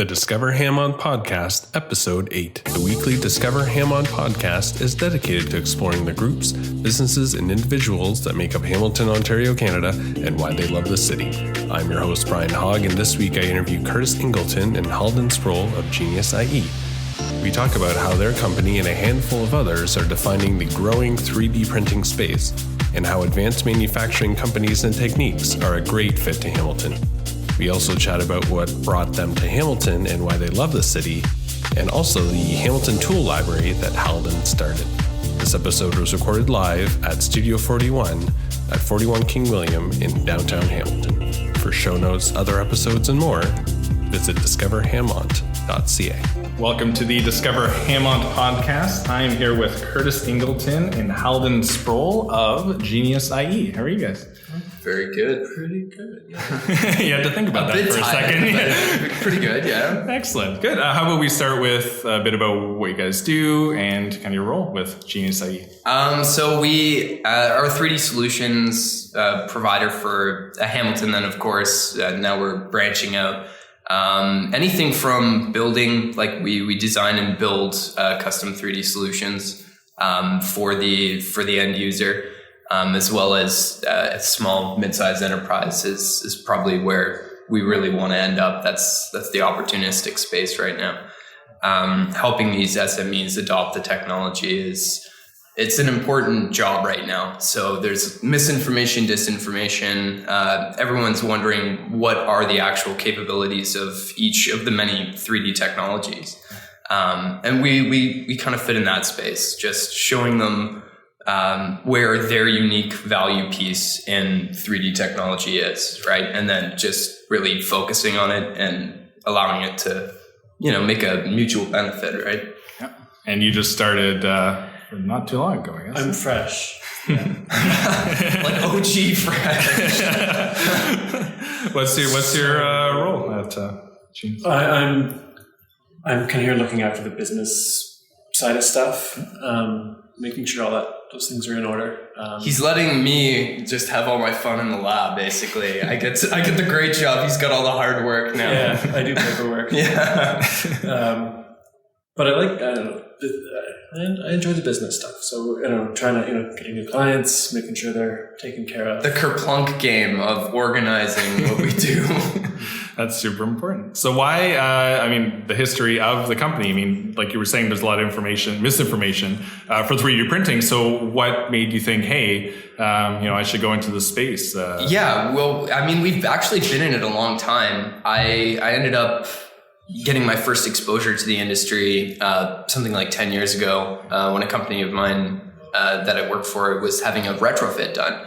The Discover Hammond Podcast, Episode 8. The weekly Discover Hammond Podcast is dedicated to exploring the groups, businesses, and individuals that make up Hamilton, Ontario, Canada, and why they love the city. I'm your host, Brian Hogg, and this week I interview Curtis Ingleton and Halden Sproul of Genius IE. We talk about how their company and a handful of others are defining the growing 3D printing space, and how advanced manufacturing companies and techniques are a great fit to Hamilton. We also chat about what brought them to Hamilton and why they love the city, and also the Hamilton Tool Library that Halden started. This episode was recorded live at Studio 41 at 41 King William in downtown Hamilton. For show notes, other episodes, and more, visit discoverhammond.ca. Welcome to the Discover Hammond Podcast. I am here with Curtis Ingleton and Halden Sproul of Genius IE. How are you guys? Very good. Pretty good. Yeah. You had to think about that for a second. Yeah. Pretty good, yeah. Excellent. Good. How about we start with a bit about what you guys do and kind of your role with Genius IE? So we are a 3D solutions provider for Hamilton, then of course, now we're branching out. Anything from building, like we design and build custom 3D solutions for the end user. As well as small, mid-sized enterprise is probably where we really want to end up. That's the opportunistic space right now. Helping these SMEs adopt the technology it's an important job right now. So there's misinformation, disinformation. Everyone's wondering what are the actual capabilities of each of the many 3D technologies. And we kind of fit in that space, just showing them where their unique value piece in 3D technology is, right? And then just really focusing on it and allowing it to, make a mutual benefit, right? Yeah. And you just started not too long ago, I guess. I'm fresh. Yeah. Like OG fresh. What's your role at Genius? I'm kind of here looking after the business side of stuff, making sure those things are in order. He's letting me just have all my fun in the lab, basically. I get the great job. He's got all the hard work now. Yeah, I do paperwork. Yeah. But I enjoy the business stuff. So, trying to, getting new clients, making sure they're taken care of. The Kerplunk game of organizing what we do. That's super important. So why, the history of the company, like you were saying, there's a lot of misinformation for 3D printing. So what made you think, hey, I should go into this space? Yeah, well, we've actually been in it a long time. I ended up getting my first exposure to the industry something like 10 years ago when a company of mine that I worked for was having a retrofit done.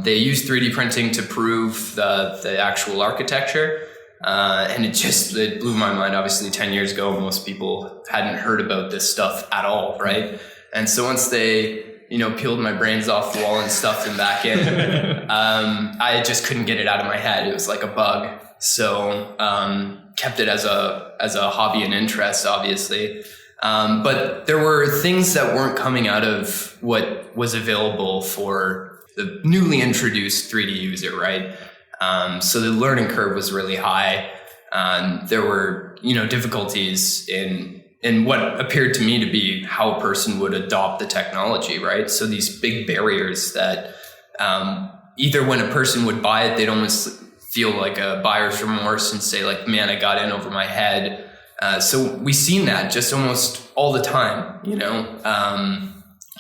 They used 3D printing to prove the actual architecture, and it blew my mind. Obviously, 10 years ago, most people hadn't heard about this stuff at all, right? And so once they peeled my brains off the wall and stuffed them back in, I just couldn't get it out of my head. It was like a bug. So kept it as a hobby and interest, obviously. But there were things that weren't coming out of what was available for the newly introduced 3D user, right? So the learning curve was really high. There were, difficulties in what appeared to me to be how a person would adopt the technology, right? So these big barriers that either when a person would buy it, they'd almost feel like a buyer's remorse and say like, man, I got in over my head. So we've seen that just almost all the time,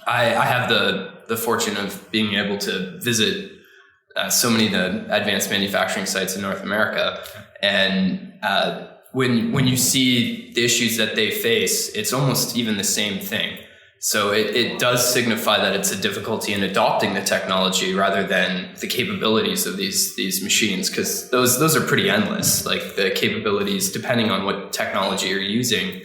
I have the fortune of being able to visit so many of the advanced manufacturing sites in North America. And when you see the issues that they face, it's almost even the same thing. So it does signify that it's a difficulty in adopting the technology rather than the capabilities of these machines, because those are pretty endless. Like the capabilities, depending on what technology you're using,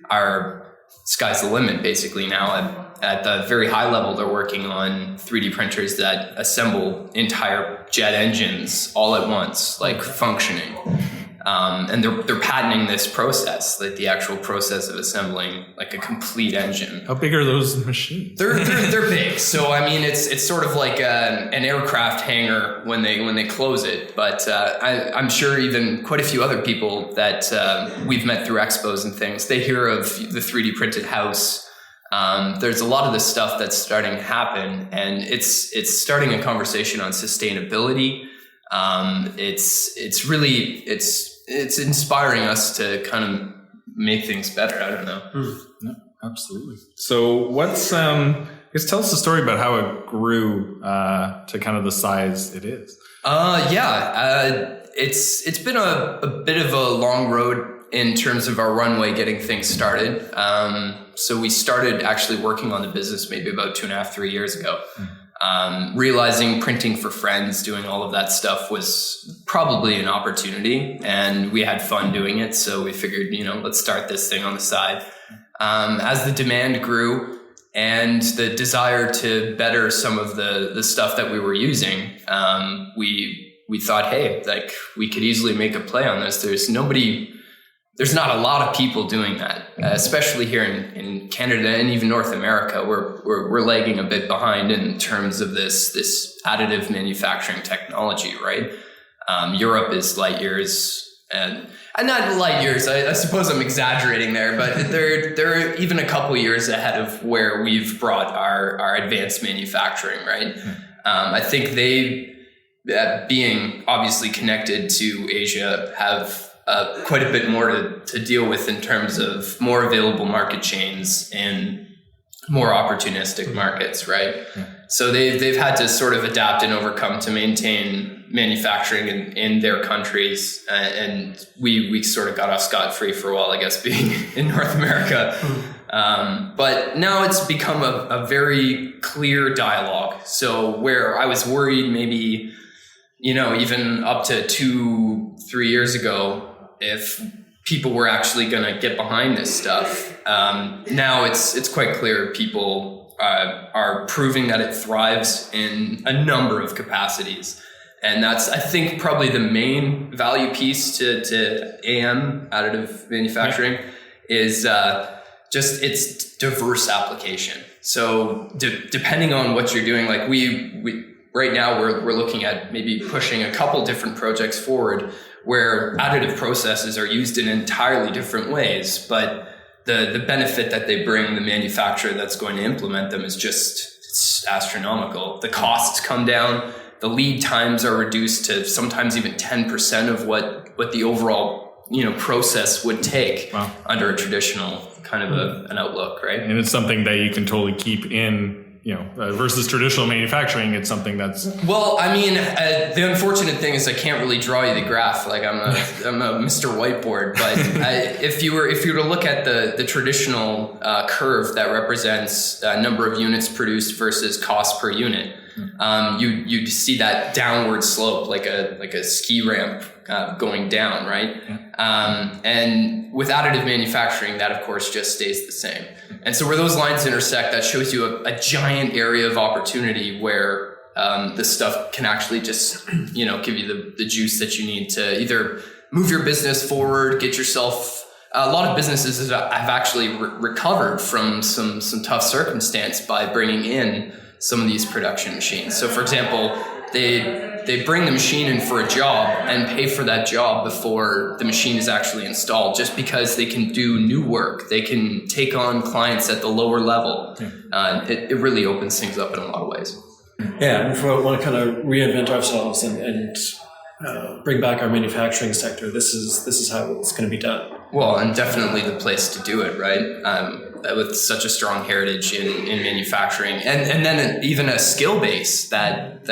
are sky's the limit basically now. At the very high level, they're working on 3D printers that assemble entire jet engines all at once, like functioning. And they're patenting this process, like the actual process of assembling like a complete engine. How big are those machines? They're big. So I mean, it's sort of like an aircraft hangar when they close it. But I'm sure even quite a few other people that we've met through expos and things, they hear of the 3D printed house. There's a lot of this stuff that's starting to happen, and it's starting a conversation on sustainability. It's really inspiring us to kind of make things better. I don't know. Yeah, absolutely. So what's I guess tell us the story about how it grew to kind of the size it is. It's been a bit of a long road in terms of our runway getting things started. So we started actually working on the business maybe about 2.5, 3 years ago. Realizing printing for friends, doing all of that stuff was probably an opportunity, and we had fun doing it. So we figured, let's start this thing on the side. As the demand grew and the desire to better some of the stuff that we were using, we thought, hey, like we could easily make a play on this. There's not a lot of people doing that, especially here in Canada and even North America. We're lagging a bit behind in terms of this additive manufacturing technology, right? Europe is light years, and not light years. I suppose I'm exaggerating there, but they're even a couple years ahead of where we've brought our advanced manufacturing, right? I think they, being obviously connected to Asia, have quite a bit more to deal with in terms of more available market chains and more opportunistic markets, right? Yeah. So they've had to sort of adapt and overcome to maintain manufacturing in their countries, and we sort of got off scot-free for a while, I guess, being in North America. But now it's become a very clear dialogue. So where I was worried maybe, even up to 2-3 years ago, if people were actually going to get behind this stuff, now it's quite clear people are proving that it thrives in a number of capacities. And that's, I think, probably the main value piece to AM, additive manufacturing, is just its diverse application. So depending on what you're doing, like we right now we're looking at maybe pushing a couple different projects forward where additive processes are used in entirely different ways, but the benefit that they bring the manufacturer that's going to implement them is it's astronomical. The costs come down, the lead times are reduced to sometimes even 10% of what the overall process would take under a traditional kind of an outlook, right? And it's something that you can totally keep in. Versus traditional manufacturing, it's something that's... Well, I mean, the unfortunate thing is I can't really draw you the graph. Like I'm a Mr. Whiteboard, but if you were to look at the traditional curve that represents number of units produced versus cost per unit, you'd see that downward slope, like a ski ramp going down, right? And with additive manufacturing, that of course just stays the same. And so where those lines intersect, that shows you a giant area of opportunity where this stuff can actually just give you the juice that you need to either move your business forward, get yourself. A lot of businesses have actually recovered from some tough circumstance by bringing in some of these production machines. So for example, they bring the machine in for a job and pay for that job before the machine is actually installed, just because they can do new work. They can take on clients at the lower level. It really opens things up in a lot of ways. Yeah, if we want to kind of reinvent ourselves and bring back our manufacturing sector, this is how it's going to be done. Well, and definitely the place to do it, right? With such a strong heritage in manufacturing, and then even a skill base that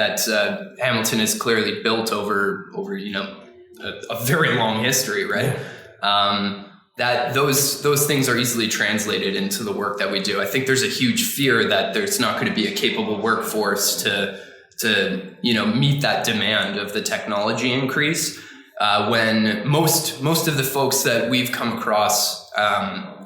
Hamilton has clearly built over a very long history, right? That those things are easily translated into the work that we do. I think there's a huge fear that there's not going to be a capable workforce to meet that demand of the technology increase. When most of the folks that we've come across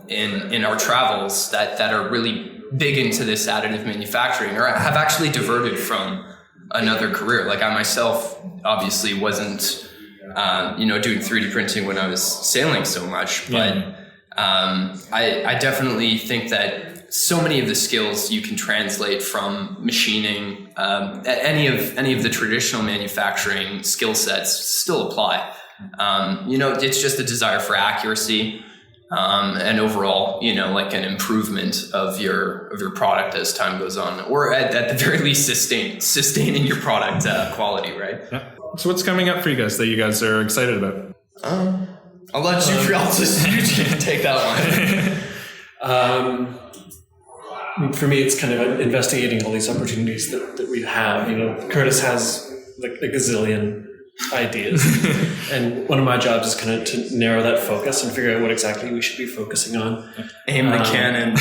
in our travels that are really big into this additive manufacturing or have actually diverted from another career. Like I myself obviously wasn't doing 3D printing when I was sailing so much. But I definitely think that so many of the skills you can translate from machining, any of the traditional manufacturing skill sets still apply. It's just a desire for accuracy, and overall, like an improvement of your product as time goes on, or at the very least sustaining your product quality, right? Yeah. So what's coming up for you guys that you guys are excited about? I'll let you take that one. For me, it's kind of investigating all these opportunities that we have. Curtis has like a gazillion ideas, and one of my jobs is kind of to narrow that focus and figure out what exactly we should be focusing on. Aim the cannon.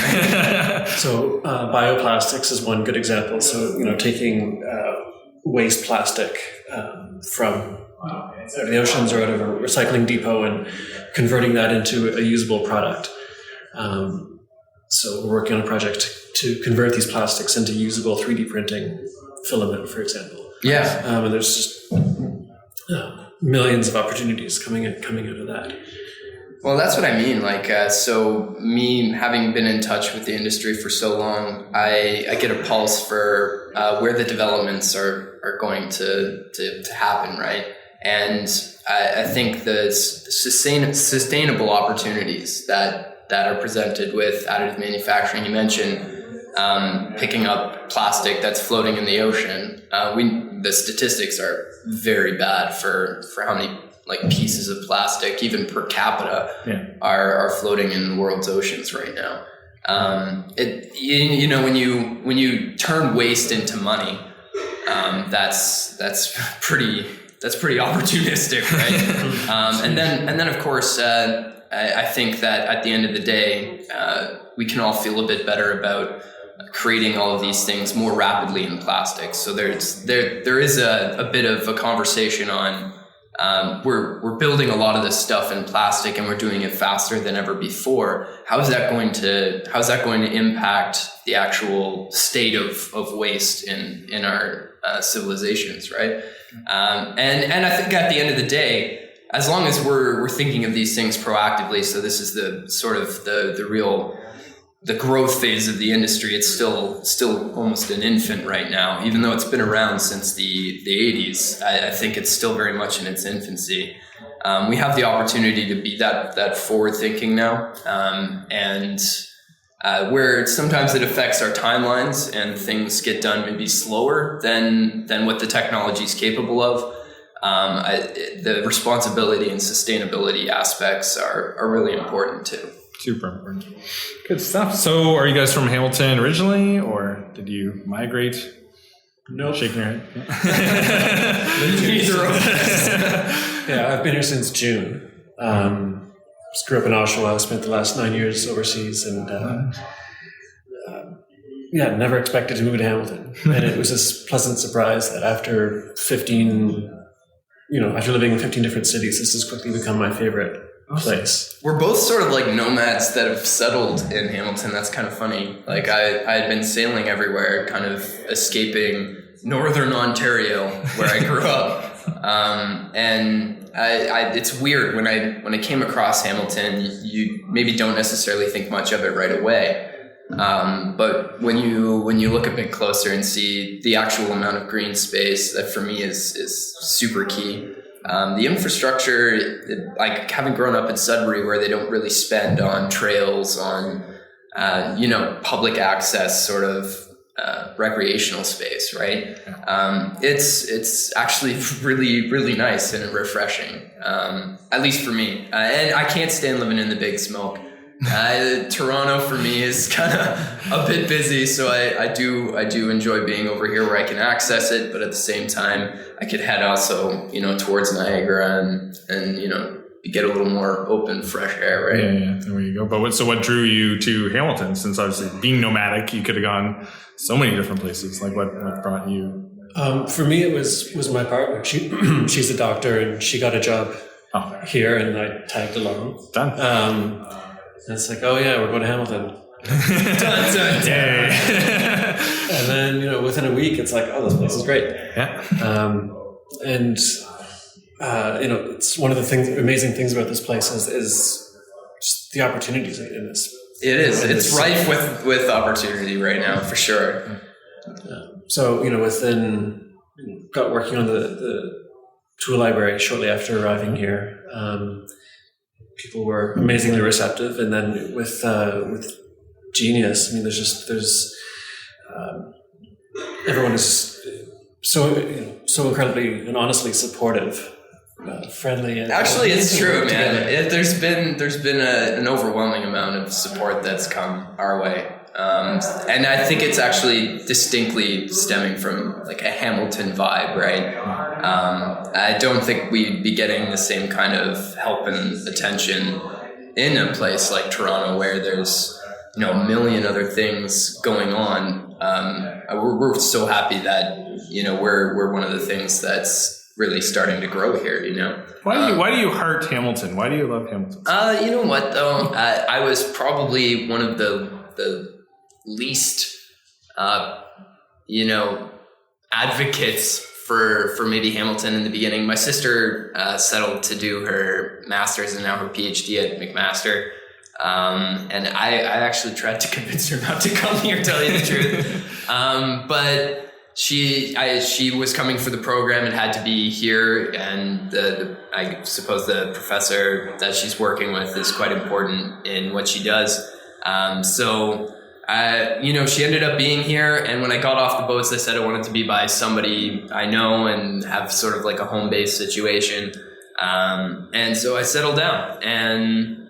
So bioplastics is one good example. So taking waste plastic from out of the oceans or out of a recycling depot and converting that into a usable product. So we're working on a project to convert these plastics into usable 3D printing filament, for example. Yeah. And there's just millions of opportunities coming out of that. Well, that's what I mean. So me having been in touch with the industry for so long, I get a pulse for where the developments are going to happen, right? And I think the sustainable opportunities that are presented with additive manufacturing. You mentioned picking up plastic that's floating in the ocean. The statistics are very bad for how many pieces of plastic, even per capita, are floating in the world's oceans right now. When you turn waste into money, that's pretty opportunistic, right? And then of course, I think that at the end of the day, we can all feel a bit better about creating all of these things more rapidly in plastics. So there is a bit of a conversation on we're building a lot of this stuff in plastic and we're doing it faster than ever before. How's that going to impact the actual state of waste in our civilizations, right? And I think at the end of the day, as long as we're thinking of these things proactively, so this is the sort of the growth phase of the industry. It's still almost an infant right now, even though it's been around since the 80s. I think it's still very much in its infancy. We have the opportunity to be that forward thinking now, and where sometimes it affects our timelines and things get done maybe slower than what the technology is capable of. The responsibility and sustainability aspects are really important too. Super important. Good stuff. So are you guys from Hamilton originally, or did you migrate? Nope. Shaking your head. Neither of us. Yeah, I've been here since June. Just grew up in Oshawa, spent the last 9 years overseas, and never expected to move to Hamilton. And it was this pleasant surprise that after living in 15 different cities, this has quickly become my favorite place. We're both sort of like nomads that have settled in Hamilton. That's kind of funny. Like I had been sailing everywhere, kind of escaping northern Ontario where I grew up. And it's weird when I came across Hamilton, you maybe don't necessarily think much of it right away. But when you look a bit closer and see the actual amount of green space, that for me is super key. The infrastructure, like having grown up in Sudbury where they don't really spend on trails, on, public access sort of, recreational space, right? It's actually really, really nice and refreshing. At least for me. And I can't stand living in the big smoke. Toronto for me is kind of a bit busy, so I do enjoy being over here where I can access it, but at the same time I could head also towards Niagara and get a little more open fresh air, right? Yeah, there you go. But what drew you to Hamilton? Since obviously being nomadic, you could have gone so many different places. Like what brought you? For me, it was my partner. She's a doctor and she got a job here, and I tagged along. Done. And it's like, oh yeah, we're going to Hamilton. Dun, dun, dun. And then, within a week, it's like, oh, this place is great. Yeah. And it's one of the amazing things about this place is just the opportunities in this. It is. It's rife with opportunity right now, for sure. So, got working on the tool library shortly after arriving here. People were amazingly receptive, and then with Genius, I mean, everyone is so incredibly and honestly supportive. Friendly. And actually, it's true, man. There's been an overwhelming amount of support that's come our way, and I think it's actually distinctly stemming from like a Hamilton vibe, right? I don't think we'd be getting the same kind of help and attention in a place like Toronto, where there's a million other things going on. We're so happy that we're one of the things that's really starting to grow here, Why do you heart Hamilton? Why do you love Hamilton? You know what though? I was probably one of the least, advocates for maybe Hamilton in the beginning. My sister settled to do her master's and now her PhD at McMaster. And I actually tried to convince her not to come here, tell you the truth. But she was coming for the program and had to be here, and I suppose the professor that she's working with is quite important in what she does. So she ended up being here, and when I got off the boats, I said I wanted to be by somebody I know and have sort of like a home-based situation. And so I settled down, and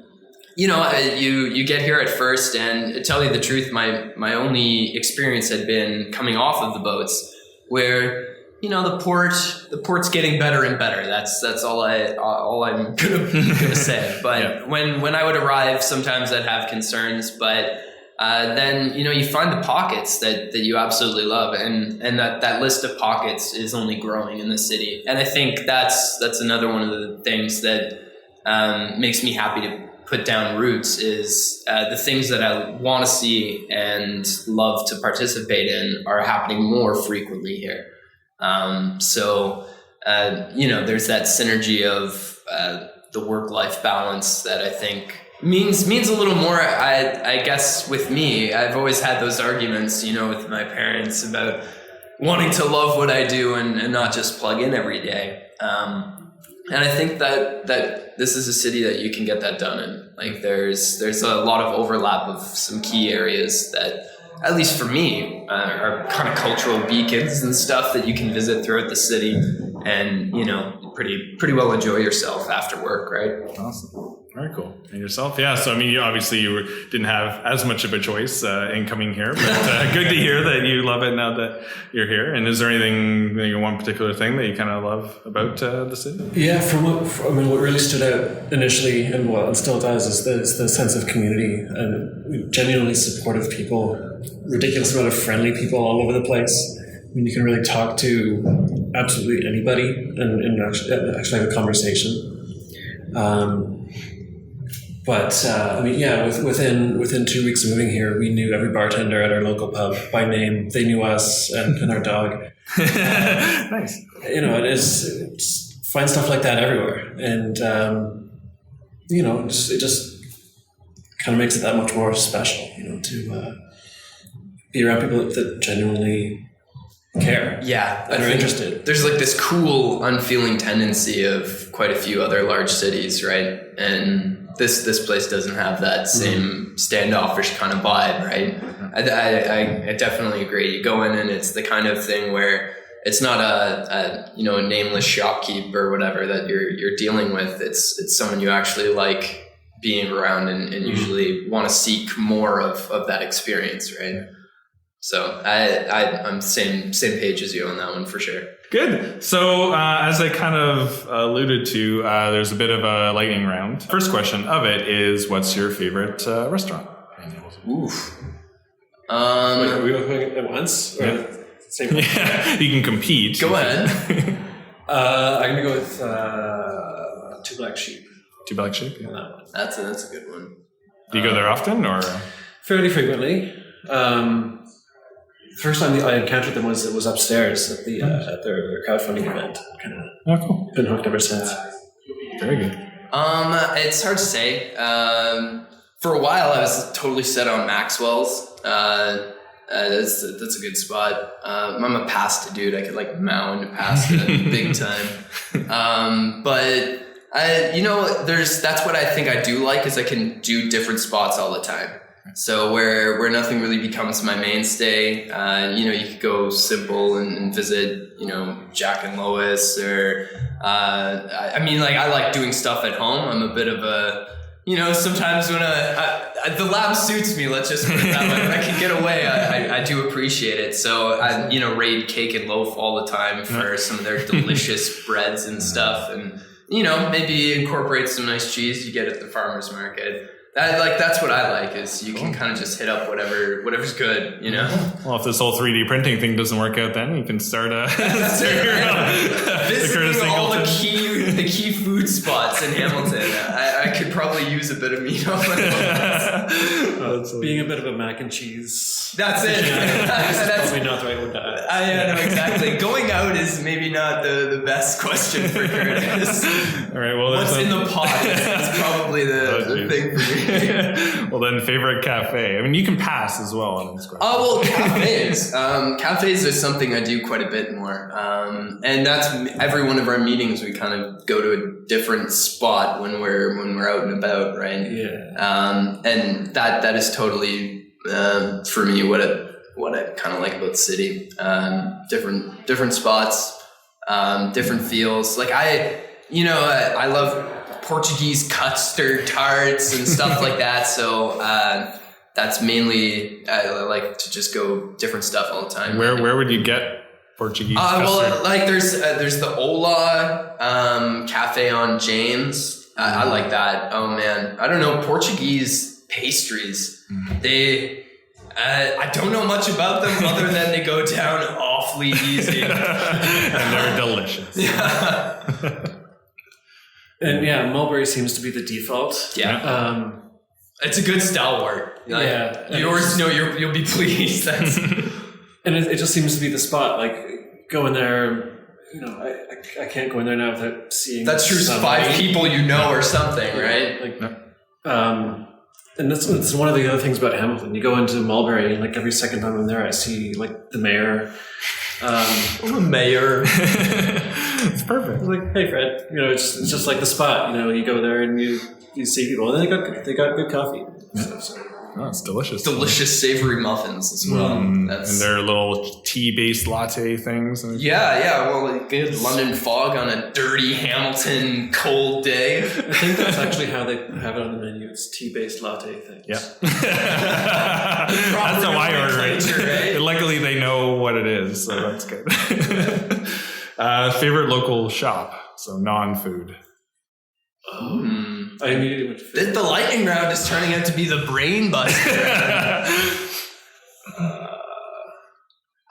you get here at first, and to tell you the truth, my only experience had been coming off of the boats, where the port's getting better and better. That's all I'm gonna say. But when I would arrive, sometimes I'd have concerns, but then you find the pockets that you absolutely love, and that list of pockets is only growing in the city. And I think that's another one of the things that makes me happy to put down roots is the things that I want to see and love to participate in are happening more frequently here. So there's that synergy of the work-life balance that I think means a little more. I guess with me, I've always had those arguments, with my parents about wanting to love what I do and not just plug in every day. And I think that this is a city that you can get that done in. Like there's a lot of overlap of some key areas that, at least for me, are kind of cultural beacons and stuff that you can visit throughout the city, and pretty well enjoy yourself after work, right? Awesome. Very cool. And yourself? Yeah. So, I mean, you didn't have as much of a choice in coming here, but good to hear that you love it now that you're here. And is there anything, one particular thing that you kind of love about the city? Yeah, what really stood out initially and still does is the sense of community and genuinely supportive people, ridiculous amount of friendly people all over the place. I mean, you can really talk to absolutely anybody and actually have a conversation. Within 2 weeks of moving here, we knew every bartender at our local pub by name. They knew us and our dog. Nice. It's find stuff like that everywhere, and it just kind of makes it that much more special. To be around people that genuinely care. Yeah, and are interested. There's like this cool, unfeeling tendency of quite a few other large cities, right? And this place doesn't have that same standoffish kind of vibe, right? I definitely agree. You go in and it's the kind of thing where it's not a nameless shopkeep or whatever that you're dealing with. It's someone you actually like being around and usually want to seek more of that experience, right? So I'm same page as you on that one for sure. Good. So as I kind of alluded to, there's a bit of a lightning round. First question of it is, what's your favorite restaurant? Oof. Are we going at once? Or yeah. Same one? Yeah, you can compete. Go ahead. I'm gonna go with Two Black Sheep. Two Black Sheep. Yeah. On that one. That's a good one. Do you go there often, or fairly frequently? First time I encountered them was upstairs at their crowdfunding event. Kind of cool. been hooked ever since. Very good. It's hard to say. For a while, I was totally set on Maxwell's. That's a good spot. I'm a pasta dude. I could like mow into pasta big time. But that's what I think I do like is I can do different spots all the time. So where nothing really becomes my mainstay, you could go simple and visit, Jack and Lois or, I like doing stuff at home. I'm a bit of a, sometimes when the lab suits me, let's just put it that way. When I can get away, I do appreciate it. So I, raid Cake and Loaf all the time for some of their delicious breads and stuff. And, maybe incorporate some nice cheese you get at the farmer's market. That's what I like is you can kind of just hit up whatever's good, Well, if this whole 3D printing thing doesn't work out, then you can start visiting all the key food spots in Hamilton. I could probably use a bit of meat off my bones. Being a bit of a mac and cheese. That's it. That's probably not the right word to ask. I know exactly. Going out is maybe not the best question for Curtis. All right. Well, what's in the pot is probably the thing for me. Well, then favorite cafe. I mean, you can pass as well on this question. Oh, well, cafes. Cafes is something I do quite a bit more. And that's every one of our meetings. We kind of go to a different spot when we're out and about, right? Yeah. And that is totally for me what I kind of like about the city. Different spots, different feels. Like I love Portuguese custard tarts and stuff like that. So that's mainly I like to just go different stuff all the time. Where would you get Portuguese custard? Well, like there's the Ola Cafe on James. I like that. Oh man, I don't know, Portuguese pastries. They I don't know much about them other than they go down awfully easy. And they're delicious. Yeah. And yeah, mulberry seems to be the default. Yeah. It's a good stalwart. Yeah. Yours, you'll be pleased. And it just seems to be the spot. Like go in there, I can't go in there now without seeing. That's true. Somebody. 5 people or something, right? And that's one of the other things about Hamilton. You go into Mulberry, and like every second time I'm there, I see like the mayor. The mayor. It's perfect. It's like, hey Fred, it's just like the spot. You go there and you see people, and they got good coffee. So. Oh, it's delicious. Delicious savory muffins as well. And their little tea-based latte things. Yeah. Well, like good London fog on a dirty Hamilton cold day. I think that's actually how they have it on the menu. It's tea-based latte things. Yeah. That's how I order it. Right? Luckily, they know what it is, so that's good. Favorite local shop, so non-food. I immediately went to food. The lightning round is turning out to be the brain buster.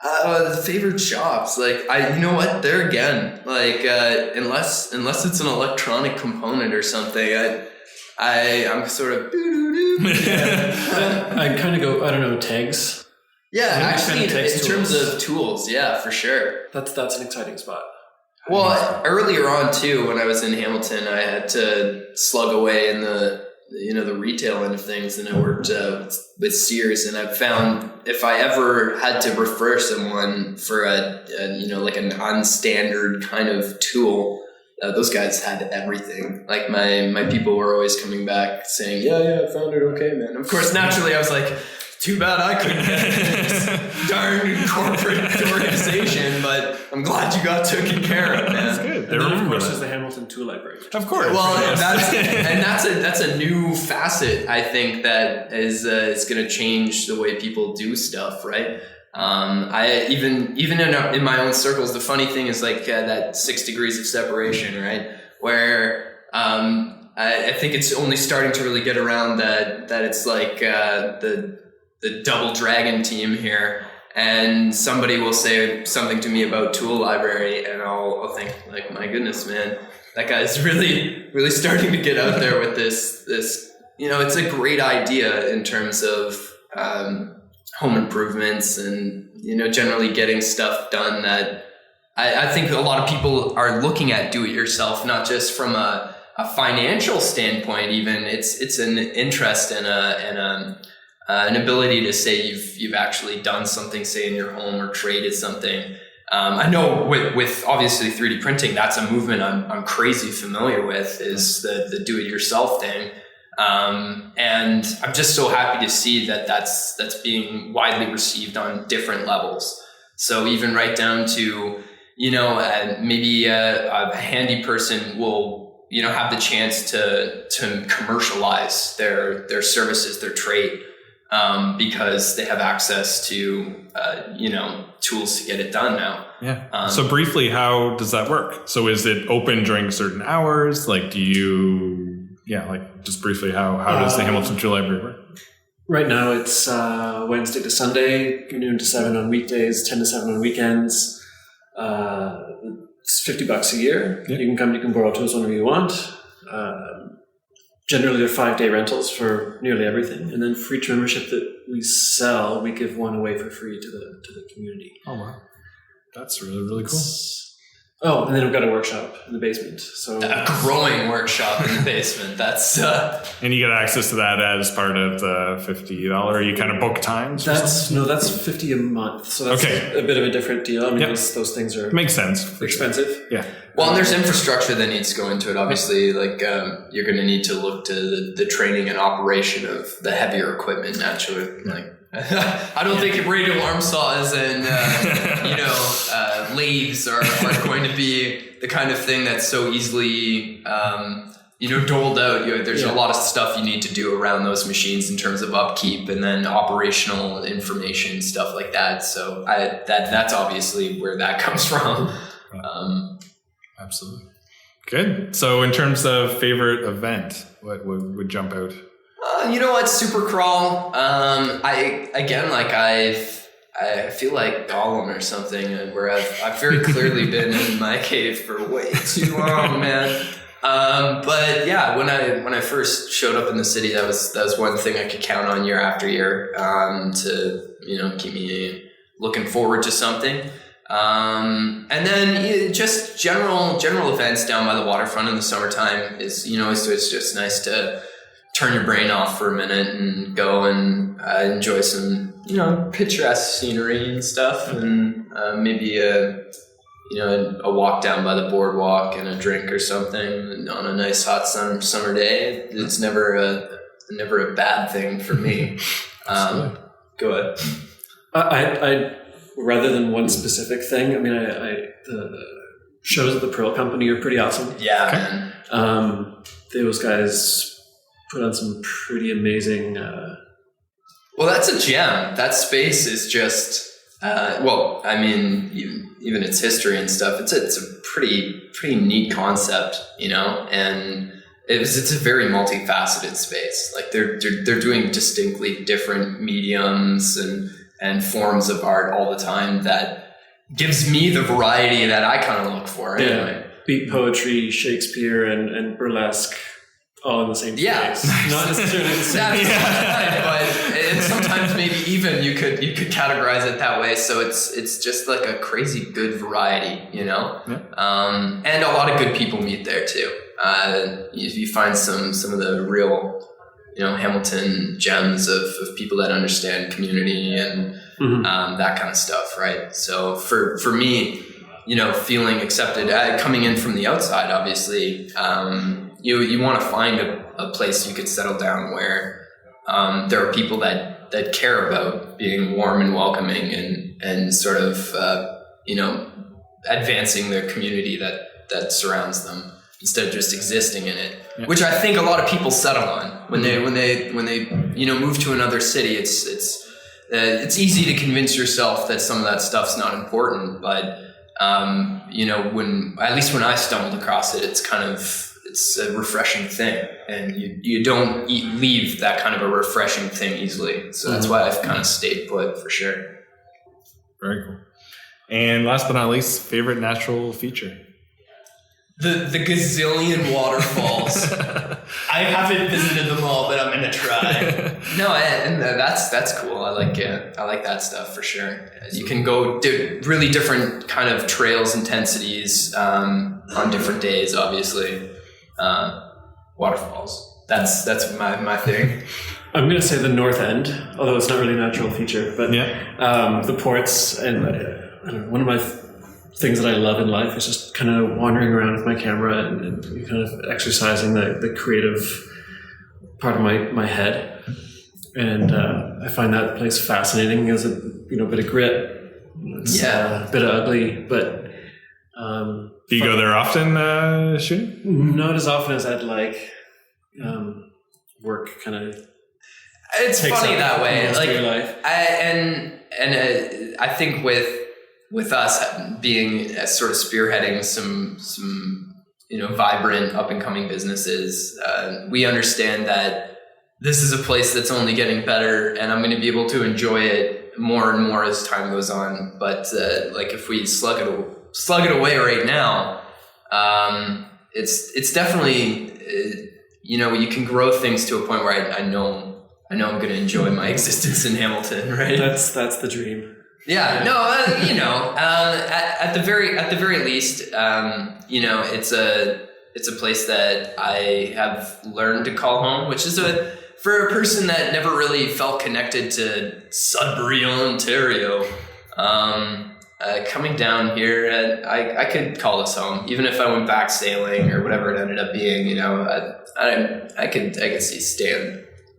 The favorite shops, like there again, like unless it's an electronic component or something, I'm sort of I kind of go, I don't know, tags. Yeah, actually, in tools. terms of tools, yeah, for sure. That's an exciting spot. Well, earlier on too, when I was in Hamilton, I had to slug away in the retail end of things, and I worked with Sears, and I found if I ever had to refer someone for like an unstandard kind of tool, those guys had everything. Like my people were always coming back saying, yeah, I found it okay, man. Of course, naturally, I was like, too bad I couldn't get this darn corporate organization, but I'm glad you got taken care of, man. That's good. And then, of course, there's the Hamilton Tool Library. Of course. Well, that's a new facet, I think, that is going to change the way people do stuff, right? I even in my own circles, the funny thing is like that 6 degrees of separation, right? Where I think it's only starting to really get around that it's like the Double Dragon team here, and somebody will say something to me about Tool Library, and I'll think like, my goodness, man, that guy's really, really starting to get out there with this. It's a great idea in terms of home improvements and, generally getting stuff done that I think a lot of people are looking at do-it-yourself, not just from a financial standpoint. Even it's an interest and an ability to say you've actually done something, say in your home, or traded something. I know with obviously 3D printing, that's a movement I'm crazy familiar with, is the do-it-yourself thing. And I'm just so happy to see that that's being widely received on different levels. So even right down to, maybe a handy person will, have the chance to commercialize their services, their trade, because they have access to, tools to get it done now. Yeah. So briefly, how does that work? So is it open during certain hours? Like, just briefly, how does the Hamilton Tool Library work? Right now it's Wednesday to Sunday, noon to 7 on weekdays, 10 to 7 on weekends. It's $50 a year. Yeah. You can borrow tools whenever you want. Generally, they're 5-day rentals for nearly everything, and then for each membership that we sell, we give one away for free to the community. Oh wow, that's really, really cool. Oh, and then we've got a workshop in the basement. So a growing workshop in the basement. That's and you get access to that as part of the $50. You kind of book times. That's $50 a month. So that's a bit of a different deal. I mean, those things are makes sense. Expensive. Sure. Yeah. Well, and there's infrastructure that needs to go into it. Obviously, like you're going to need to look to the training and operation of the heavier equipment. Naturally, like. I don't think radio alarm saws and lathes are going to be the kind of thing that's so easily doled out. There's a lot of stuff you need to do around those machines in terms of upkeep and then operational information, stuff like that. So that's obviously where that comes from. Absolutely. Good. So in terms of favorite event, what would jump out? Super Crawl. I feel like Gollum or something, where I've very clearly been in my cave for way too long, man. But yeah, when I first showed up in the city, that was one thing I could count on year after year, to keep me looking forward to something. And then just general events down by the waterfront in the summertime is it's just nice to turn your brain off for a minute and go and enjoy some, picturesque scenery and stuff, and maybe a walk down by the boardwalk and a drink or something on a nice hot summer day. It's never a bad thing for me. Go ahead. I rather than one specific thing, I mean, the shows at the Pearl Company are pretty awesome. Yeah, man. Those guys put on some pretty amazing. Well, that's a gem. That space is just. Even its history and stuff. It's a pretty neat concept, and it's a very multifaceted space. Like they're doing distinctly different mediums and forms of art all the time. That gives me the variety that I kind of look for. Anyway. Yeah. Beat poetry, Shakespeare, and burlesque. All in the same space. Not necessarily the same. But sometimes maybe even you could categorize it that way. So it's just like a crazy good variety, Yeah. And a lot of good people meet there too. You find some of the real, Hamilton gems of people that understand community and that kind of stuff, right? So for me, feeling accepted, coming in from the outside, obviously. You want to find a place you could settle down where there are people that care about being warm and welcoming and sort of advancing the community that surrounds them instead of just existing in it, which I think a lot of people settle on when they move to another city. It's easy to convince yourself that some of that stuff's not important, but when I stumbled across it, it's a refreshing thing, and you don't leave that kind of a refreshing thing easily. So that's why I've kind of stayed put for sure. Very cool. And last but not least, favorite natural feature? The gazillion waterfalls. I haven't visited them all, but I'm going gonna try. No, and that's cool. I like it. I like that stuff for sure. You can go do really different kind of trails intensities on different days. Obviously, waterfalls. That's my thing. I'm going to say the north end, although it's not really a natural feature, but the ports, and one of my things that I love in life is just kind of wandering around with my camera and kind of exercising the creative part of my head. And I find that place fascinating. As a bit of grit, it's a bit of ugly, but do you go there often shooting? Not as often as I'd like. Work kind of it's funny that way. Like your life. I think with us being sort of spearheading some vibrant up and coming businesses, we understand that this is a place that's only getting better, and I'm going to be able to enjoy it more and more as time goes on. But like if we slug it away right now, it's definitely you can grow things to a point where I know I'm going to enjoy my existence in Hamilton, right? That's the dream. Yeah. No. At the very least, it's a place that I have learned to call home, which is for a person that never really felt connected to Sudbury, Ontario. Coming down here, I could call this home, even if I went back sailing or whatever it ended up being. I could see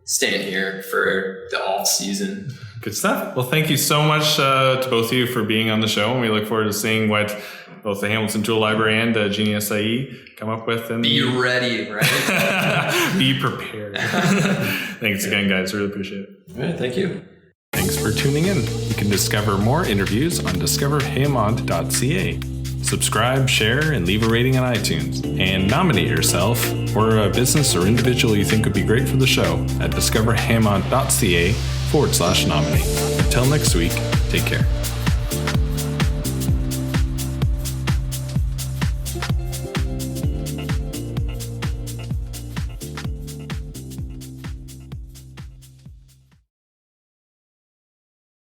staying here for the off season. Good stuff. Well, thank you so much to both of you for being on the show, and we look forward to seeing what both the Hamilton Tool Library and Genie SIE come up with. And be ready, right? Be prepared. Thanks again, guys. Really appreciate it. All right, thank you. Thanks for tuning in. You can discover more interviews on discoverhamont.ca. Subscribe, share, and leave a rating on iTunes. And nominate yourself or a business or individual you think would be great for the show at discoverhamont.ca/nominate. Until next week, take care.